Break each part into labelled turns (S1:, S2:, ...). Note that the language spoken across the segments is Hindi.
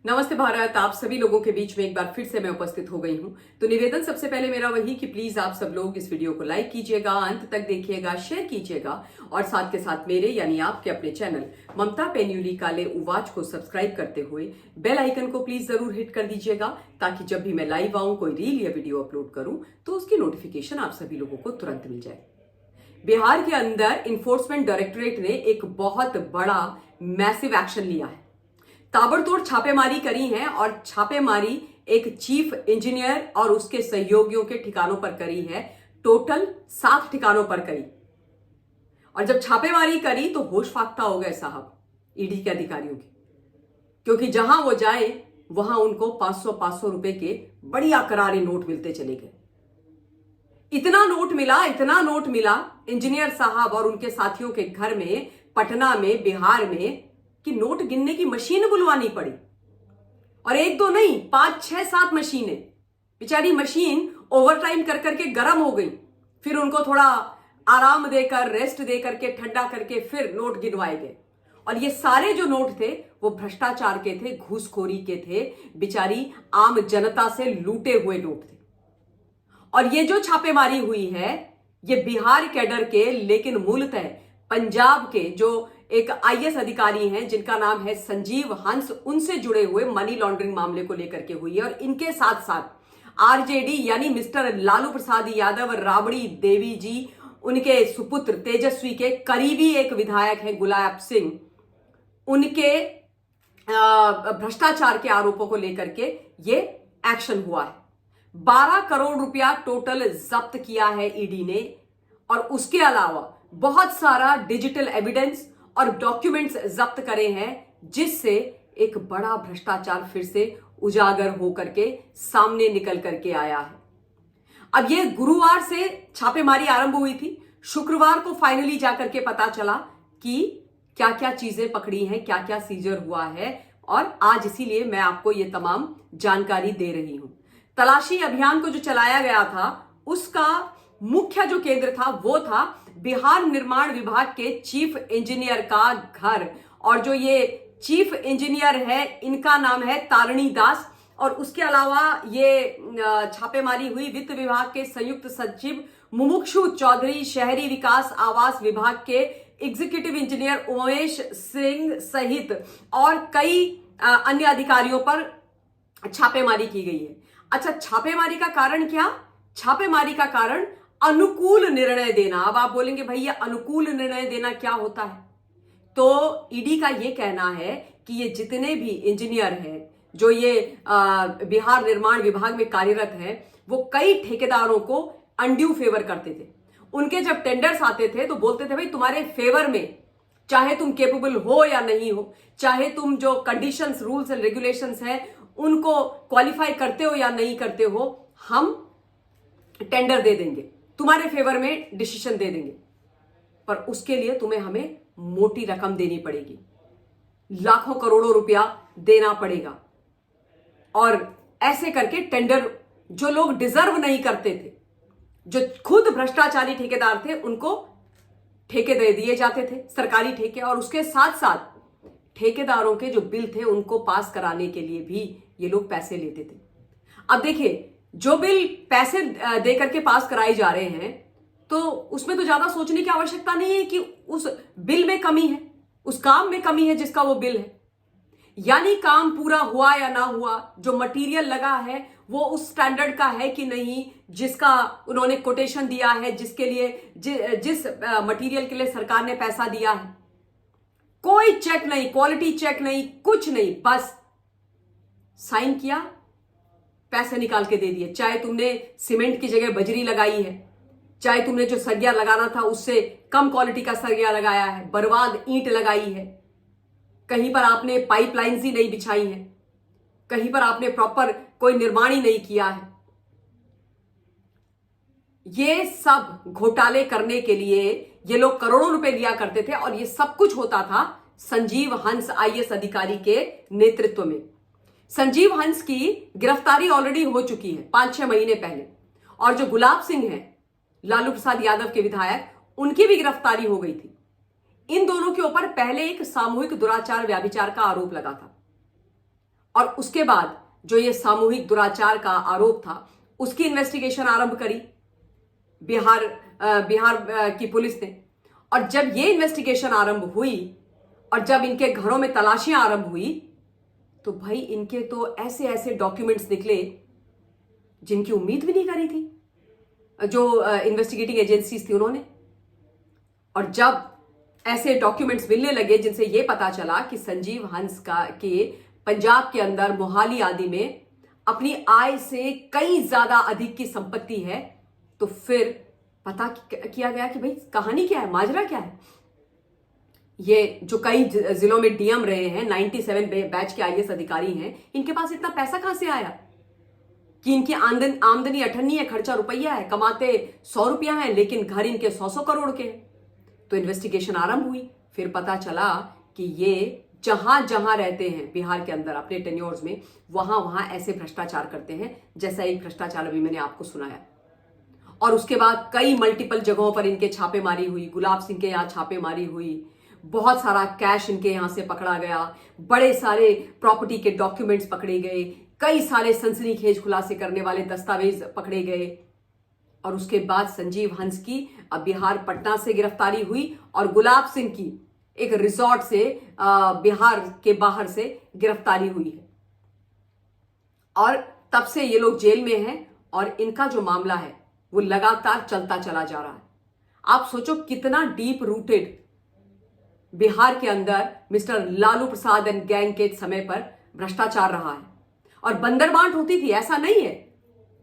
S1: नमस्ते भारत। आप सभी लोगों के बीच में एक बार फिर से मैं उपस्थित हो गई हूं। तो निवेदन सबसे पहले मेरा वही कि प्लीज आप सब लोग इस वीडियो को लाइक कीजिएगा, अंत तक देखिएगा, शेयर कीजिएगा और साथ के साथ मेरे यानी आपके अपने चैनल ममता पेन्यूली काले उवाच को सब्सक्राइब करते हुए बेल आइकन को प्लीज जरूर हिट कर दीजिएगा, ताकि जब भी मैं लाइव आऊं, कोई रील या वीडियो अपलोड करूं तो उसकी नोटिफिकेशन आप सभी लोगों को तुरंत मिल जाए। बिहार के अंदर इन्फोर्समेंट डायरेक्टरेट ने एक बहुत बड़ा मैसिव एक्शन लिया है। ताबड़तोड़ छापेमारी करी है और छापेमारी एक चीफ इंजीनियर और उसके सहयोगियों के ठिकानों पर करी है। टोटल 7 ठिकानों पर करी। और जब छापेमारी करी तो होश फाख्ता हो गए साहब ईडी के अधिकारियों की, क्योंकि जहां वो जाए वहां उनको 500-500 रुपए के बढ़िया करारे नोट मिलते चले गए। इतना नोट मिला इंजीनियर साहब और उनके साथियों के घर में, पटना में, बिहार में, कि नोट गिनने की मशीन बुलवानी पड़ी। और एक दो नहीं, 5, 6, 7 मशीनें। बेचारी मशीन ओवरटाइम कर करके गर्म हो गई। फिर उनको थोड़ा आराम देकर, रेस्ट देकर के, ठंडा करके फिर नोट गिनवाए गए। और ये सारे जो नोट थे वो भ्रष्टाचार के थे, घूसखोरी के थे, बेचारी आम जनता से लूटे हुए नोट थे। और ये जो छापेमारी हुई है ये बिहार कैडर के, लेकिन मूलतः पंजाब के जो एक आईएएस अधिकारी हैं जिनका नाम है संजीव हंस, उनसे जुड़े हुए मनी लॉन्ड्रिंग मामले को लेकर के हुई है। और इनके साथ साथ आरजेडी यानी मिस्टर लालू प्रसाद यादव, राबड़ी देवी जी, उनके सुपुत्र तेजस्वी के करीबी एक विधायक हैं गुलाब सिंह, उनके भ्रष्टाचार के आरोपों को लेकर के ये एक्शन हुआ है। 12 करोड़ रुपया टोटल जब्त किया है ईडी ने। और उसके अलावा बहुत सारा डिजिटल एविडेंस और डॉक्यूमेंट्स जब्त करे हैं, जिससे एक बड़ा भ्रष्टाचार फिर से उजागर होकर के सामने निकल करके आया है। अब ये गुरुवार से छापेमारी आरंभ हुई थी। शुक्रवार को फाइनली जाकर के पता चला कि क्या क्या चीजें पकड़ी हैं, क्या क्या सीजर हुआ है। और आज इसीलिए मैं आपको ये तमाम जानकारी दे रही हूं। तलाशी अभियान को जो चलाया गया था उसका मुख्य जो केंद्र था वो था बिहार निर्माण विभाग के चीफ इंजीनियर का घर। और जो ये चीफ इंजीनियर है इनका नाम है तारिणी दास। और उसके अलावा ये छापेमारी हुई वित्त विभाग के संयुक्त सचिव मुमुक्षु चौधरी, शहरी विकास आवास विभाग के एग्जीक्यूटिव इंजीनियर उमेश सिंह सहित और कई अन्य अधिकारियों पर छापेमारी की गई है। अच्छा, छापेमारी का कारण क्या? छापेमारी का कारण अनुकूल निर्णय देना। अब आप बोलेंगे भैया अनुकूल निर्णय देना क्या होता है? तो ईडी का ये कहना है कि ये जितने भी इंजीनियर हैं जो ये बिहार निर्माण विभाग में कार्यरत हैं, वो कई ठेकेदारों को अनड्यू फेवर करते थे। उनके जब टेंडर्स आते थे तो बोलते थे भाई तुम्हारे फेवर में, चाहे तुम केपेबल हो या नहीं हो, चाहे तुम जो कंडीशंस, रूल्स एंड रेगुलेशंस हैं उनको क्वालिफाई करते हो या नहीं करते हो, हम टेंडर दे देंगे, तुम्हारे फेवर में डिसीजन दे देंगे। पर उसके लिए तुम्हें हमें मोटी रकम देनी पड़ेगी, लाखों करोड़ों रुपया देना पड़ेगा। और ऐसे करके टेंडर जो लोग डिजर्व नहीं करते थे, जो खुद भ्रष्टाचारी ठेकेदार थे, उनको ठेके दे दिए जाते थे, सरकारी ठेके। और उसके साथ साथ ठेकेदारों के जो बिल थे उनको पास कराने के लिए भी ये लोग पैसे लेते थे। अब देखिए, जो बिल पैसे देकर के पास कराए जा रहे हैं तो उसमें तो ज्यादा सोचने की आवश्यकता नहीं है कि उस बिल में कमी है, उस काम में कमी है जिसका वो बिल है। यानी काम पूरा हुआ या ना हुआ, जो मटेरियल लगा है वो उस स्टैंडर्ड का है कि नहीं, जिसका उन्होंने कोटेशन दिया है, जिसके लिए जिस मटेरियल के लिए सरकार ने पैसा दिया है। कोई चेक नहीं, क्वालिटी चेक नहीं, कुछ नहीं, बस साइन किया, पैसे निकाल के दे दिए। चाहे तुमने सीमेंट की जगह बजरी लगाई है, चाहे तुमने जो सरिया लगाना था उससे कम क्वालिटी का सरिया लगाया है, बर्बाद ईंट लगाई है, कहीं पर आपने पाइपलाइंस ही नहीं बिछाई है, कहीं पर आपने प्रॉपर कोई निर्माण ही नहीं किया है। ये सब घोटाले करने के लिए ये लोग करोड़ों रुपए लिया करते थे। और ये सब कुछ होता था संजीव हंस आईएएस अधिकारी के नेतृत्व में। संजीव हंस की गिरफ्तारी ऑलरेडी हो चुकी है 5-6 महीने पहले। और जो गुलाब सिंह हैं, लालू प्रसाद यादव के विधायक, उनकी भी गिरफ्तारी हो गई थी। इन दोनों के ऊपर पहले एक सामूहिक दुराचार, व्याभिचार का आरोप लगा था। और उसके बाद जो ये सामूहिक दुराचार का आरोप था उसकी इन्वेस्टिगेशन आरंभ करी बिहार की पुलिस ने। और जब ये इन्वेस्टिगेशन आरंभ हुई और जब इनके घरों में तलाशियां आरंभ हुई तो भाई इनके तो ऐसे ऐसे डॉक्यूमेंट्स निकले जिनकी उम्मीद भी नहीं करी थी जो इन्वेस्टिगेटिंग एजेंसीज थी उन्होंने। और जब ऐसे डॉक्यूमेंट्स मिलने लगे जिनसे यह पता चला कि संजीव हंस के पंजाब के अंदर मोहाली आदि में अपनी आय से कई ज्यादा अधिक की संपत्ति है, तो फिर पता किया गया कि भाई कहानी क्या है, माजरा क्या है। ये जो कई जिलों में डीएम रहे हैं, 97 बैच के आईएएस अधिकारी हैं, इनके पास इतना पैसा कहां से आया कि इनकी आमदनी अठन्नी है, खर्चा रुपया है, कमाते 100 रुपया है, लेकिन घर इनके 100 करोड़ के हैं। तो इन्वेस्टिगेशन आरंभ हुई, फिर पता चला कि ये जहां जहां रहते हैं बिहार के अंदर अपने टेन्योर्स में, वहां वहां ऐसे भ्रष्टाचार करते हैं जैसा एक भ्रष्टाचार अभी मैंने आपको सुनाया। और उसके बाद कई मल्टीपल जगहों पर इनके छापेमारी हुई, गुलाब सिंह के यहाँ छापेमारी हुई, बहुत सारा कैश इनके यहां से पकड़ा गया, बड़े सारे प्रॉपर्टी के डॉक्यूमेंट्स पकड़े गए, कई सारे सनसनीखेज खुलासे करने वाले दस्तावेज पकड़े गए। और उसके बाद संजीव हंस की बिहार पटना से गिरफ्तारी हुई और गुलाब सिंह की एक रिजॉर्ट से बिहार के बाहर से गिरफ्तारी हुई है। और तब से ये लोग जेल में हैं और इनका जो मामला है वो लगातार चलता चला जा रहा है। आप सोचो कितना डीप रूटेड बिहार के अंदर mister Lalu Prasad and gang के समय पर भ्रष्टाचार रहा है। और बंदरबांट होती थी, ऐसा नहीं है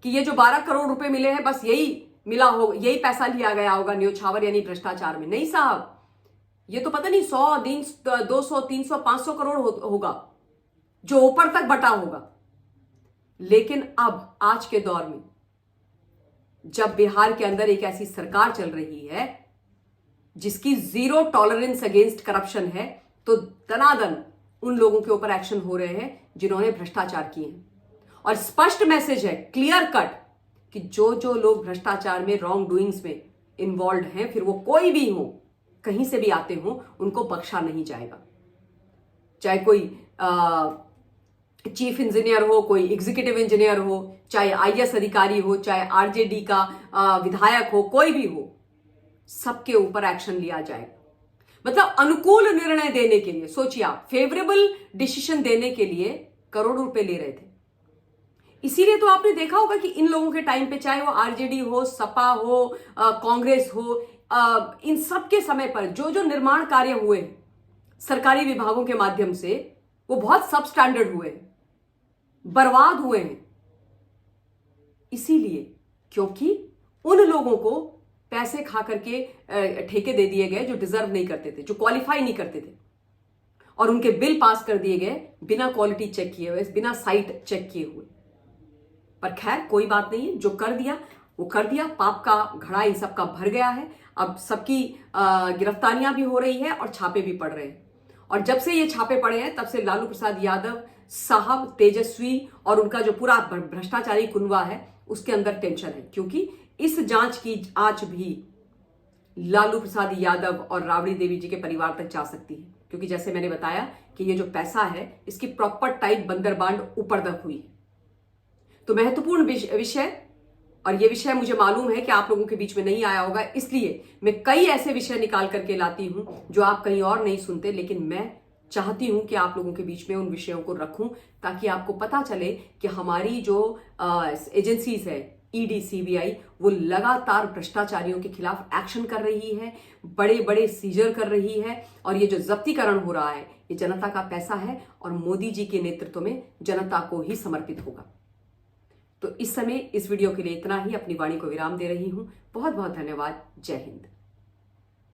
S1: कि ये जो 12 करोड़ रुपए मिले हैं बस यही मिला हो, यही पैसा लिया गया होगा न्योछावर यानी भ्रष्टाचार में। नहीं साहब, ये तो पता नहीं 100, 200, 300, 500 करोड़ होगा जो ऊपर तक बटा होगा। लेकिन अब आज के दौर में जब बिहार के अंदर एक ऐसी सरकार चल रही है जिसकी जीरो टॉलरेंस अगेंस्ट करप्शन है, तो दनादन उन लोगों के ऊपर एक्शन हो रहे हैं जिन्होंने भ्रष्टाचार किए हैं। और स्पष्ट मैसेज है, क्लियर कट, कि जो जो लोग भ्रष्टाचार में, रॉन्ग डूइंग्स में इन्वॉल्व हैं, फिर वो कोई भी हो, कहीं से भी आते हो, उनको बख्शा नहीं जाएगा। चाहे कोई चीफ इंजीनियर हो, कोई एग्जीक्यूटिव इंजीनियर हो, चाहे आईएएस अधिकारी हो, चाहे आरजेडी का विधायक हो, कोई भी हो, सबके ऊपर एक्शन लिया जाएगा। मतलब अनुकूल निर्णय देने के लिए, सोचिए आप, फेवरेबल डिसीजन देने के लिए करोड़ों रुपए ले रहे थे। इसीलिए तो आपने देखा होगा कि इन लोगों के टाइम पे, चाहे वो आरजेडी हो, सपा हो, कांग्रेस हो, इन सब के समय पर जो जो निर्माण कार्य हुए सरकारी विभागों के माध्यम से, वो बहुत सब स्टैंडर्ड हुए, बर्बाद हुए हैं। इसीलिए क्योंकि उन लोगों को पैसे खा करके ठेके दे दिए गए जो डिजर्व नहीं करते थे, जो क्वालिफाई नहीं करते थे, और उनके बिल पास कर दिए गए बिना क्वालिटी चेक किए हुए, बिना साइट चेक किए हुए। पर खैर कोई बात नहीं है, जो कर दिया वो कर दिया। पाप का घड़ा इन सबका भर गया है। अब सबकी गिरफ्तारियां भी हो रही है और छापे भी पड़ रहे हैं। और जब से ये छापे पड़े हैं तब से लालू प्रसाद यादव साहब, तेजस्वी और उनका जो पूरा भ्रष्टाचारी कुनवा है उसके अंदर टेंशन है, क्योंकि इस जांच की आंच भी लालू प्रसाद यादव और राबड़ी देवी जी के परिवार तक जा सकती है। क्योंकि जैसे मैंने बताया कि ये जो पैसा है इसकी प्रॉपर टाइट बंदरबांट ऊपर तक हुई है। तो महत्वपूर्ण विषय, और ये विषय मुझे मालूम है कि आप लोगों के बीच में नहीं आया होगा, इसलिए मैं कई ऐसे विषय निकाल करके लाती हूं जो आप कहीं और नहीं सुनते, लेकिन मैं चाहती हूं कि आप लोगों के बीच में उन विषयों को रखूं ताकि आपको पता चले कि हमारी जो एजेंसीज है, ईडी, सीबीआई, वो लगातार भ्रष्टाचारियों के खिलाफ एक्शन कर रही है, बड़े बड़े सीजर कर रही है। और ये जो जब्तीकरण हो रहा है ये जनता का पैसा है और मोदी जी के नेतृत्व में जनता को ही समर्पित होगा। तो इस समय इस वीडियो के लिए इतना ही। अपनी वाणी को विराम दे रही हूं। बहुत बहुत धन्यवाद। जय हिंद।